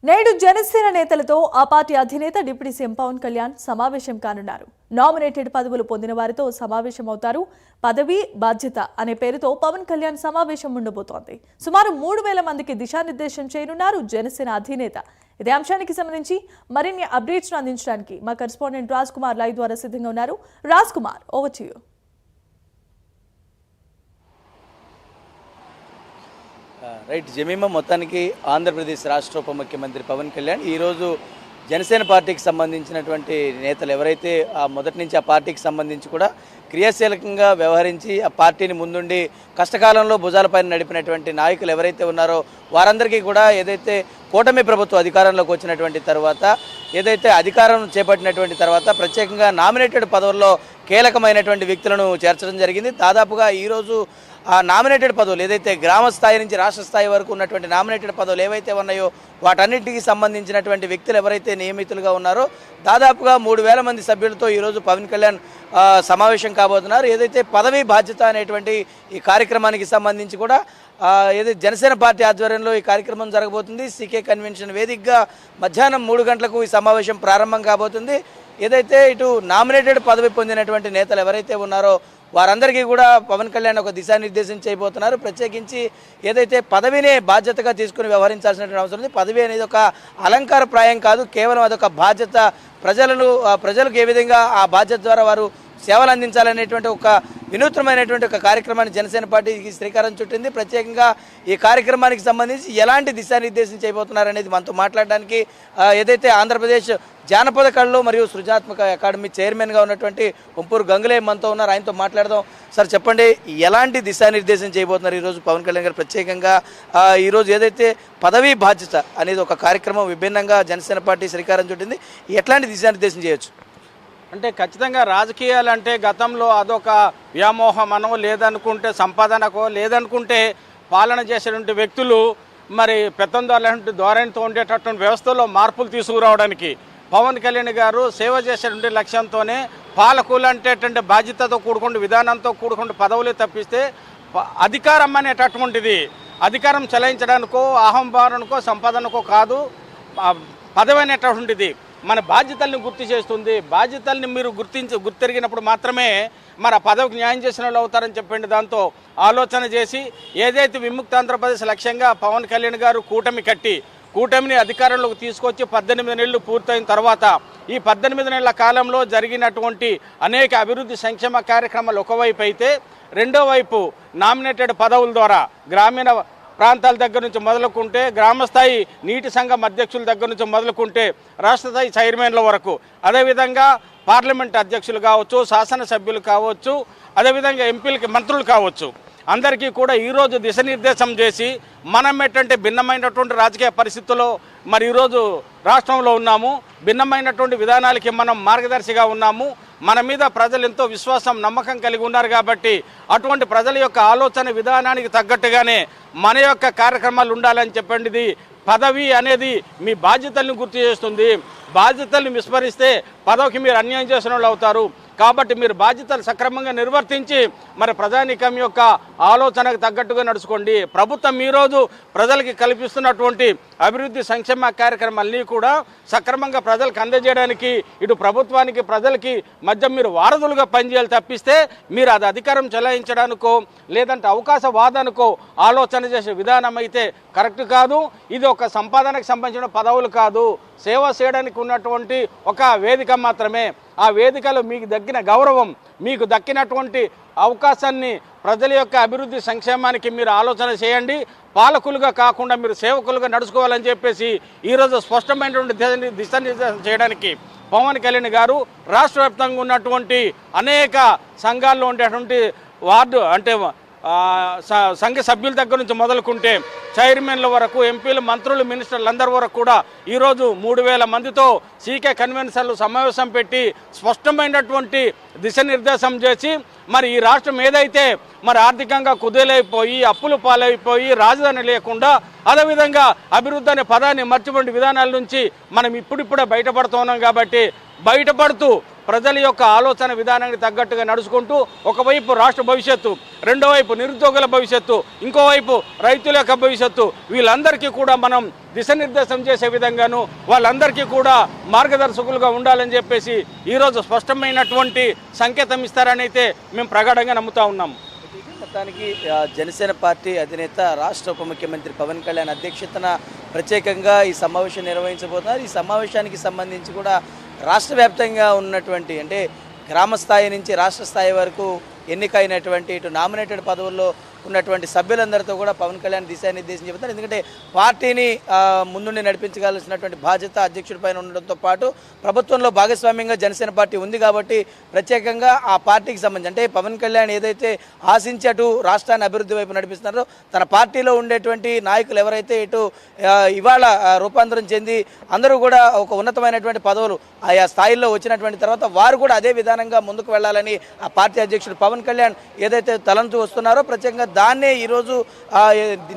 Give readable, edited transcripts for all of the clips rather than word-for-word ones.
నేడు జనసేన నేతలతో ఆ పార్టీ అధినేత డిప్యూటీ సీఎం పవన్ కళ్యాణ్ సమావేశం కానున్నారు. నామినేటెడ్ పదవులు పొందిన వారితో సమావేశం అవుతారు. పదవి బాధ్యత అనే పేరుతో పవన్ కళ్యాణ్ సమావేశం ఉండబోతోంది. సుమారు 3000 మందికి దిశానిర్దేశం చేయనున్నారు జనసేన అధినేత. ఇదే అంశానికి సంబంధించి మరిన్ని అప్డేట్స్ అందించడానికి మా కరెస్పాండెంట్ రాజ్ కుమార్ లైవ్ ద్వారా సిద్ధంగా ఉన్నారు. Raj Kumar, over to you. Right Jemimah, మొత్తానికి ఆంధ్రప్రదేశ్ రాష్ట్ర ఉప ముఖ్యమంత్రి పవన్ కళ్యాణ్ ఈరోజు జనసేన పార్టీకి సంబంధించినటువంటి నేతలు ఎవరైతే మొదటి నుంచి ఆ పార్టీకి సంబంధించి కూడా క్రియాశీలకంగా వ్యవహరించి ఆ పార్టీని ముందుండి కష్టకాలంలో భుజాలపైన నడిపినటువంటి నాయకులు ఎవరైతే ఉన్నారో వారందరికీ కూడా ఏదైతే కూటమి ప్రభుత్వం అధికారంలోకి వచ్చినటువంటి తర్వాత ఏదైతే అధికారం చేపట్టినటువంటి తర్వాత ప్రత్యేకంగా నామినేటెడ్ పదవుల్లో కీలకమైనటువంటి వ్యక్తులను చేర్చడం జరిగింది. దాదాపుగా ఈరోజు ఆ నామినేటెడ్ పదవులు ఏదైతే గ్రామ స్థాయి నుంచి రాష్ట్ర స్థాయి వరకు ఉన్నటువంటి నామినేటెడ్ పదవులు ఏవైతే ఉన్నాయో వాటన్నిటికీ సంబంధించినటువంటి వ్యక్తులు ఎవరైతే నియమితులుగా ఉన్నారో దాదాపుగా 3000 మంది సభ్యులతో ఈరోజు పవన్ కళ్యాణ్ సమావేశం కాబోతున్నారు. ఏదైతే పదవీ బాధ్యత అనేటువంటి ఈ కార్యక్రమానికి సంబంధించి కూడా ఏదైతే జనసేన పార్టీ ఆధ్వర్యంలో ఈ కార్యక్రమం జరగబోతుంది. సీకే కన్వెన్షన్ వేదికగా మధ్యాహ్నం 3 గంటలకు ఈ సమావేశం ప్రారంభం కాబోతుంది. ఏదైతే ఇటు నామినేటెడ్ పదవి పొందినటువంటి నేతలు ఎవరైతే ఉన్నారో వారందరికీ కూడా పవన్ కళ్యాణ్ ఒక దిశానిర్దేశం చేయబోతున్నారు. ప్రత్యేకించి ఏదైతే పదవినే బాధ్యతగా తీసుకుని వ్యవహరించాల్సినటువంటి అవసరం ఉంది. పదవి అనేది ఒక అలంకారప్రాయం కాదు, కేవలం అదొక బాధ్యత. ప్రజలకు ఏ విధంగా ఆ బాధ్యత ద్వారా వారు సేవలు అందించాలనేటువంటి ఒక వినూత్నమైనటువంటి ఒక కార్యక్రమాన్ని జనసేన పార్టీకి శ్రీకారం చుట్టింది. ప్రత్యేకంగా ఈ కార్యక్రమానికి సంబంధించి ఎలాంటి దిశానిర్దేశం చేయబోతున్నారనేది మనతో మాట్లాడడానికి ఏదైతే ఆంధ్రప్రదేశ్ జానపద కళలు మరియు సృజనాత్మక అకాడమీ చైర్మన్గా ఉన్నటువంటి వంపూరు గంగులయ్య మనతో ఉన్నారు. ఆయనతో మాట్లాడదాం. సార్ చెప్పండి, ఎలాంటి దిశానిర్దేశం చేయబోతున్నారు ఈరోజు పవన్ కళ్యాణ్ గారు? ప్రత్యేకంగా ఈరోజు ఏదైతే పదవీ బాధ్యత అనేది ఒక కార్యక్రమం విభిన్నంగా జనసేన పార్టీ శ్రీకారం చుట్టింది, ఎట్లాంటి దిశానిర్దేశం చేయొచ్చు? అంటే ఖచ్చితంగా రాజకీయాలు అంటే గతంలో అదొక వ్యామోహమనో లేదనుకుంటే సంపాదనకో లేదనుకుంటే పాలన చేసేటువంటి వ్యక్తులు మరి పెత్తందారులంటి ధోరణితో ఉండేటటువంటి వ్యవస్థలో మార్పులు తీసుకురావడానికి పవన్ కళ్యాణ్ గారు సేవ చేసేటువంటి లక్ష్యంతోనే పాలకులు అంటేటువంటి బాధ్యతతో కూడుకుంటూ విధానంతో కూడుకుంటూ పదవులు తప్పిస్తే అధికారం అనేటటువంటిది అధికారం చెలాయించడానికో అహంభావనకో సంపాదనకో కాదు. పదవి అనేటటువంటిది మన బాధ్యతల్ని గుర్తు చేస్తుంది. బాధ్యతల్ని మీరు గుర్తెరిగినప్పుడు మాత్రమే మరి ఆ పదవికి న్యాయం చేసిన వాళ్ళు అవుతారని చెప్పండి. దాంతో ఆలోచన చేసి ఏదైతే విముక్త ఆంధ్రప్రదేశ్ లక్ష్యంగా పవన్ కళ్యాణ్ గారు కూటమిని అధికారంలోకి తీసుకొచ్చి 18 నెలలు పూర్తయిన తర్వాత ఈ 18 నెలల కాలంలో జరిగినటువంటి అనేక అభివృద్ధి సంక్షేమ కార్యక్రమాలు ఒకవైపు అయితే, రెండో వైపు నామినేటెడ్ పదవుల ద్వారా గ్రామీణ ప్రాంతాల దగ్గర నుంచి మొదలుకుంటే గ్రామస్థాయి నీటి సంఘం అధ్యక్షుల దగ్గర నుంచి మొదలుకుంటే రాష్ట్ర స్థాయి చైర్మన్ల వరకు, అదేవిధంగా పార్లమెంట్ అధ్యక్షులు కావచ్చు, శాసనసభ్యులు కావచ్చు, అదేవిధంగా ఎంపీలకి మంత్రులు కావచ్చు, అందరికీ కూడా ఈరోజు దిశానిర్దేశం చేసి మనం ఏంటంటే భిన్నమైనటువంటి రాజకీయ పరిస్థితుల్లో మరి ఈరోజు రాష్ట్రంలో ఉన్నాము. భిన్నమైనటువంటి విధానాలకి మనం మార్గదర్శిగా ఉన్నాము. మన మీద ప్రజలు ఎంతో విశ్వాసం నమ్మకం కలిగి ఉన్నారు కాబట్టి అటువంటి ప్రజల యొక్క ఆలోచన విధానానికి తగ్గట్టుగానే మన యొక్క కార్యక్రమాలు ఉండాలని చెప్పండి. పదవి అనేది మీ బాధ్యతల్ని గుర్తు చేస్తుంది. బాధ్యతల్ని విస్మరిస్తే పదవికి మీరు అన్యాయం చేసిన వాళ్ళు అవుతారు. కాబట్టి మీరు బాధ్యతలు సక్రమంగా నిర్వర్తించి మరి ప్రజానీకం యొక్క ఆలోచనకు తగ్గట్టుగా నడుచుకోండి. ప్రభుత్వం ఈరోజు ప్రజలకి కల్పిస్తున్నటువంటి అభివృద్ధి సంక్షేమ కార్యక్రమాలన్నీ కూడా సక్రమంగా ప్రజలకు అందజేయడానికి ఇటు ప్రభుత్వానికి ప్రజలకి మధ్య మీరు వారధులుగా పనిచేయాలి తప్పిస్తే మీరు అది అధికారం చెలాయించడానికో లేదంటే అవకాశవాదానికో ఆలోచన చేసే విధానం అయితే కరెక్ట్ కాదు. ఇది ఒక సంపాదనకు సంబంధించిన పదవులు కాదు, సేవ చేయడానికి ఉన్నటువంటి ఒక వేదిక మాత్రమే. ఆ వేదికలో మీకు దక్కిన గౌరవం, మీకు దక్కినటువంటి అవకాశాన్ని ప్రజల యొక్క అభివృద్ధి సంక్షేమానికి మీరు ఆలోచన చేయండి. పాలకులుగా కాకుండా మీరు సేవకులుగా నడుచుకోవాలని చెప్పేసి ఈరోజు స్పష్టమైనటువంటి దిశానిర్దేశం చేయడానికి పవన్ కళ్యాణ్ గారు రాష్ట్ర వ్యాప్తంగా ఉన్నటువంటి అనేక సంఘాల్లో ఉండేటువంటి వార్డు అంటే సంఘ సభ్యుల దగ్గర నుంచి మొదలుకుంటే చైర్మన్ల వరకు, ఎంపీలు, మంత్రులు, మినిస్టర్లు అందరి వరకు కూడా ఈరోజు 3000 మందితో సీకే కన్వెన్షన్లు సమావేశం పెట్టి స్పష్టమైనటువంటి దిశానిర్దేశం చేసి మరి ఈ రాష్ట్రం ఏదైతే మరి ఆర్థికంగా కుదేలైపోయి అప్పులు పాలైపోయి రాజధాని లేకుండా అదేవిధంగా అభివృద్ధి అనే పదాన్ని మర్చిపోయిన విధానాల నుంచి మనం ఇప్పుడిప్పుడే బయటపడుతున్నాం. కాబట్టి బయటపడుతూ ప్రజల యొక్క ఆలోచన విధానానికి తగ్గట్టుగా నడుచుకుంటూ ఒకవైపు రాష్ట్ర భవిష్యత్తు, రెండో వైపు నిరుద్యోగుల భవిష్యత్తు, ఇంకోవైపు రైతుల యొక్క భవిష్యత్తు, వీళ్ళందరికీ కూడా మనం దిశానిర్దేశం చేసే విధంగాను వాళ్ళందరికీ కూడా మార్గదర్శకులుగా ఉండాలని చెప్పేసి ఈరోజు స్పష్టమైనటువంటి సంకేతం ఇస్తారని అయితే మేము ప్రగాఢంగా నమ్ముతా ఉన్నాం. మొత్తానికి జనసేన పార్టీ అధినేత రాష్ట్ర ఉప ముఖ్యమంత్రి పవన్ కళ్యాణ్ అధ్యక్షతన ప్రత్యేకంగా ఈ సమావేశం నిర్వహించబోతున్నారు. ఈ సమావేశానికి సంబంధించి కూడా రాష్ట్ర వ్యాప్తంగా ఉన్నటువంటి అంటే గ్రామ స్థాయి నుంచి రాష్ట్ర స్థాయి వరకు ఎన్నికైనటువంటి ఇటు నామినేటెడ్ పదవుల్లో ఉన్నటువంటి సభ్యులందరితో కూడా పవన్ కళ్యాణ్ దిశానిర్దేశం చెబుతారు. ఎందుకంటే పార్టీని ముందుండి నడిపించగలసినటువంటి బాధ్యత అధ్యక్షుడి పైన ఉండడంతో పాటు ప్రభుత్వంలో భాగస్వామ్యంగా జనసేన పార్టీ ఉంది కాబట్టి ప్రత్యేకంగా ఆ పార్టీకి సంబంధించి అంటే పవన్ కళ్యాణ్ ఏదైతే ఆశించి అటు రాష్ట్రాన్ని అభివృద్ధి వైపు నడిపిస్తున్నారో తన పార్టీలో ఉండేటువంటి నాయకులు ఎవరైతే ఇటు ఇవాళ రూపాంతరం చెంది అందరూ కూడా ఒక ఉన్నతమైనటువంటి పదవులు ఆయా స్థాయిల్లో వచ్చినటువంటి తర్వాత వారు కూడా అదే విధానంగా ముందుకు వెళ్ళాలని ఆ పార్టీ అధ్యక్షుడు పవన్ కళ్యాణ్ ఏదైతే తలంతూ వస్తున్నారో ప్రత్యేకంగా దాన్నే ఈరోజు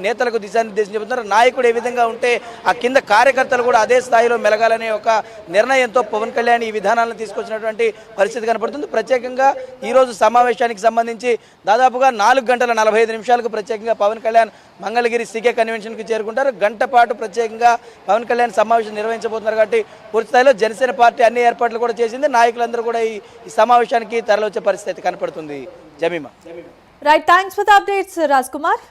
నేతలకు దిశానిర్దేశం చెబుతున్నారు. నాయకుడు ఏ విధంగా ఉంటే ఆ కింద కార్యకర్తలు కూడా అదే స్థాయిలో మెలగాలనే ఒక నిర్ణయంతో పవన్ కళ్యాణ్ ఈ విధానాలను తీసుకొచ్చినటువంటి పరిస్థితి కనపడుతుంది. ప్రత్యేకంగా ఈరోజు సమావేశానికి సంబంధించి దాదాపుగా 4 గంటల 45 నిమిషాలకు ప్రత్యేకంగా పవన్ కళ్యాణ్ మంగళగిరి సీకే కన్వెన్షన్కి చేరుకుంటారు. గంట పాటు ప్రత్యేకంగా పవన్ కళ్యాణ్ సమావేశం నిర్వహించబోతున్నారు కాబట్టి పూర్తి స్థాయిలో జనసేన పార్టీ అన్ని ఏర్పాట్లు కూడా చేసింది. నాయకులందరూ కూడా ఈ సమావేశానికి తరలివచ్చే పరిస్థితి కనపడుతుంది. Jemimah. Right, thanks for the updates Raj Kumar.